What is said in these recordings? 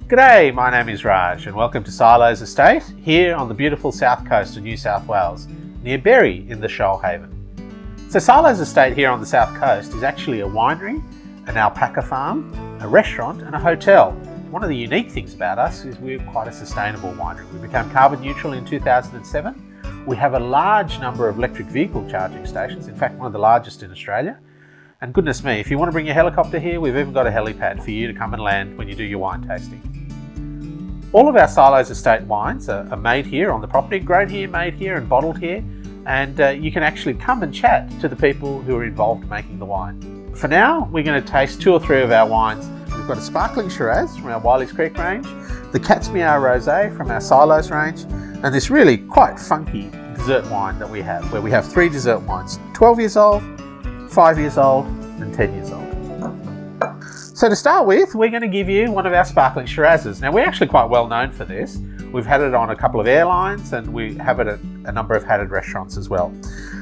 G'day, my name is Raj and welcome to Silo's Estate here on the beautiful south coast of New South Wales, near Berry in the Shoalhaven. So Silo's Estate here on the south coast is actually a winery, an alpaca farm, a restaurant and a hotel. One of the unique things about us is we're quite a sustainable winery. We became carbon neutral in 2007. We have a large number of electric vehicle charging stations, in fact one of the largest in Australia. And goodness me, if you want to bring your helicopter here, we've even got a helipad for you to come and land when you do your wine tasting. All of our Silo's Estate wines are made here on the property, grown here, made here and bottled here. And you can actually come and chat to the people who are involved in making the wine. For now, we're going to taste 2 or 3 of our wines. We've got a sparkling Shiraz from our Wiley's Creek range, the Cat's Meow Rosé from our Silo's range, and this really quite funky dessert wine that we have, where we have 3 dessert wines, 12 years old, 5 years old and 10 years old. So to start with, we're going to give you one of our sparkling Shirazes. Now we're actually quite well known for this. We've had it on a couple of airlines and we have it at a number of hatted restaurants as well.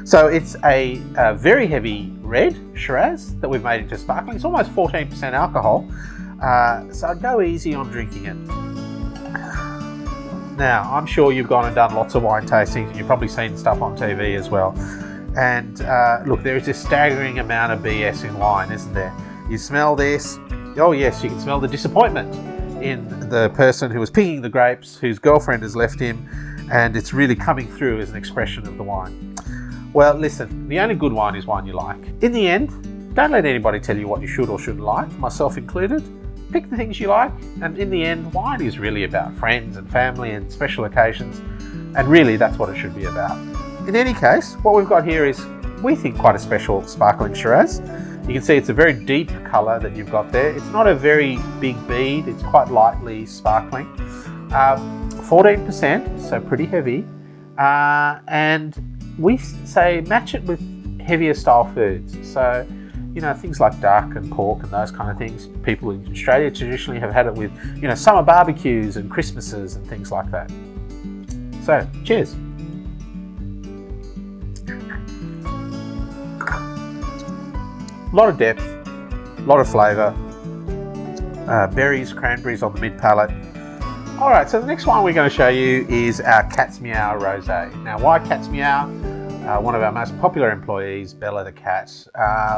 So it's a very heavy red Shiraz that we've made into sparkling. It's almost 14% alcohol, so I'd go easy on drinking it. Now I'm sure you've gone and done lots of wine tastings and you've probably seen stuff on TV as well. And look, there is a staggering amount of BS in wine, isn't there? You smell this, oh yes, you can smell the disappointment in the person who was picking the grapes, whose girlfriend has left him, and it's really coming through as an expression of the wine. Well, listen, the only good wine is wine you like. In the end, don't let anybody tell you what you should or shouldn't like, myself included. Pick the things you like, and in the end, wine is really about friends and family and special occasions, and really that's what it should be about. In any case, what we've got here is, we think, quite a special sparkling Shiraz. You can see it's a very deep colour that you've got there. It's not a very big bead, it's quite lightly sparkling. 14%, so pretty heavy. And we say match it with heavier style foods. So, you know, things like duck and pork and those kind of things. People in Australia traditionally have had it with, you know, summer barbecues and Christmases and things like that. So, cheers. A lot of depth, a lot of flavour, berries, cranberries on the mid palate. Alright, so the next one we're going to show you is our Cat's Meow Rosé. Now why Cat's Meow? One of our most popular employees, Bella the cat,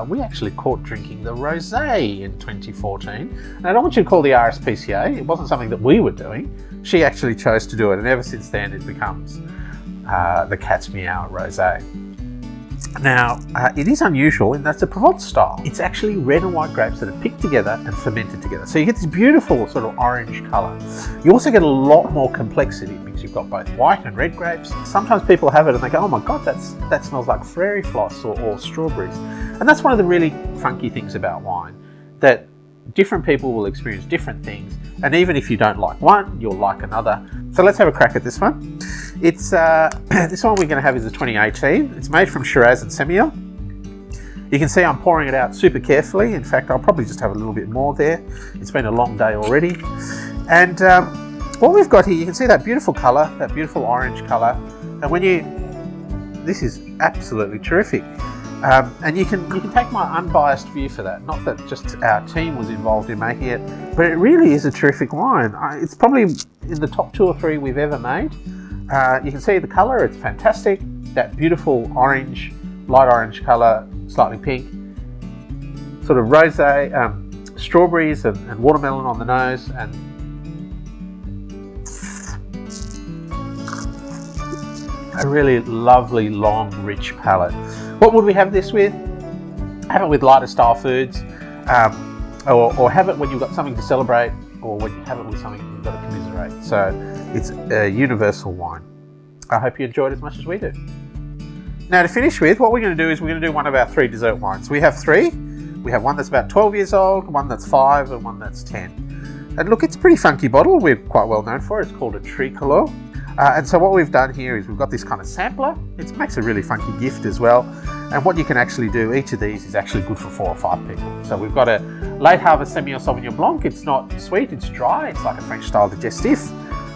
we actually caught drinking the rosé in 2014. And I don't want you to call the RSPCA, it wasn't something that we were doing. She actually chose to do it, and ever since then it becomes the Cat's Meow Rosé. Now, it is unusual in that it's a Provence style. It's actually red and white grapes that are picked together and fermented together. So you get this beautiful sort of orange colour. You also get a lot more complexity because you've got both white and red grapes. Sometimes people have it and they go, oh my God, that smells like fairy floss or strawberries. And that's one of the really funky things about wine, that different people will experience different things. And even if you don't like one, you'll like another. So let's have a crack at this one. It's this one we're going to have is a 2018. It's made from Shiraz and Semillon. You can see I'm pouring it out super carefully. In fact, I'll probably just have a little bit more there. It's been a long day already. And what we've got here, you can see that beautiful colour, that beautiful orange colour. And this is absolutely terrific. And you can take my unbiased view for that. Not that just our team was involved in making it, but it really is a terrific wine. It's probably in the top 2 or 3 we've ever made. You can see the colour, it's fantastic. That beautiful orange, light orange colour, slightly pink. Sort of rosé, strawberries and watermelon on the nose, and a really lovely, long, rich palate. What would we have this with? Have it with lighter style foods, or have it when you've got something to celebrate, or when you have it with something you've got to commiserate. So it's a universal wine. I hope you enjoyed it as much as we do. Now to finish with, what we're going to do is we're going to do one of our 3 dessert wines. We have 3. We have one that's about 12 years old, one that's 5 and one that's 10. And look, it's a pretty funky bottle. We're quite well known for it. It's called a Tricolor. And so what we've done here is we've got this kind of sampler. It makes a really funky gift as well. And what you can actually do, each of these is actually good for 4 or 5 people. So we've got a late harvest Semillon Sauvignon Blanc. It's not sweet, it's dry. It's like a French style digestif.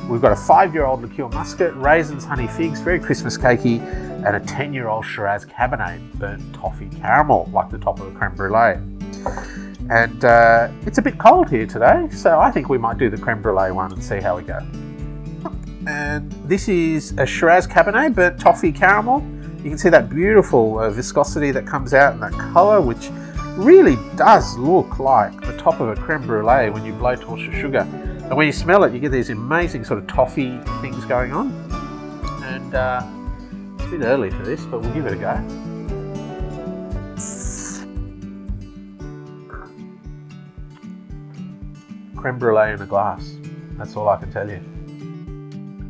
We've got a 5-year-old liqueur muscat, raisins, honey, figs, very Christmas cakey, and a 10-year-old Shiraz Cabernet, burnt toffee caramel, like the top of a creme brulee. And it's a bit cold here today, so I think we might do the creme brulee one and see how we go. And this is a Shiraz Cabernet burnt toffee caramel. You can see that beautiful viscosity that comes out and that colour, which really does look like the top of a creme brulee when you blowtorch the sugar. And when you smell it, you get these amazing sort of toffee things going on. And it's a bit early for this, but we'll give it a go. Creme brulee in a glass. That's all I can tell you.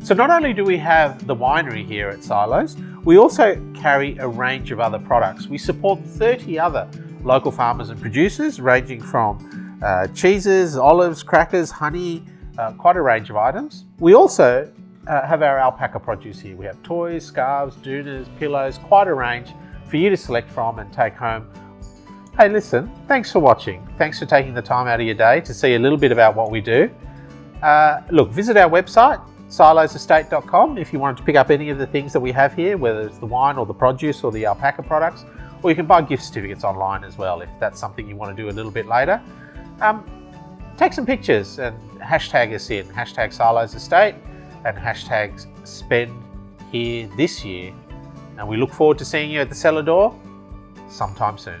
So not only do we have the winery here at Silos, we also carry a range of other products. We support 30 other local farmers and producers, ranging from cheeses, olives, crackers, honey, quite a range of items. We also have our alpaca produce here. We have toys, scarves, doonas, pillows, quite a range for you to select from and take home. Hey, listen, thanks for watching. Thanks for taking the time out of your day to see a little bit about what we do. Look, visit our website, silosestate.com, if you wanted to pick up any of the things that we have here, whether it's the wine or the produce or the alpaca products, or you can buy gift certificates online as well if that's something you want to do a little bit later. Take some pictures and hashtag us in, hashtag silosestate and hashtag spend here this year. And we look forward to seeing you at the cellar door sometime soon.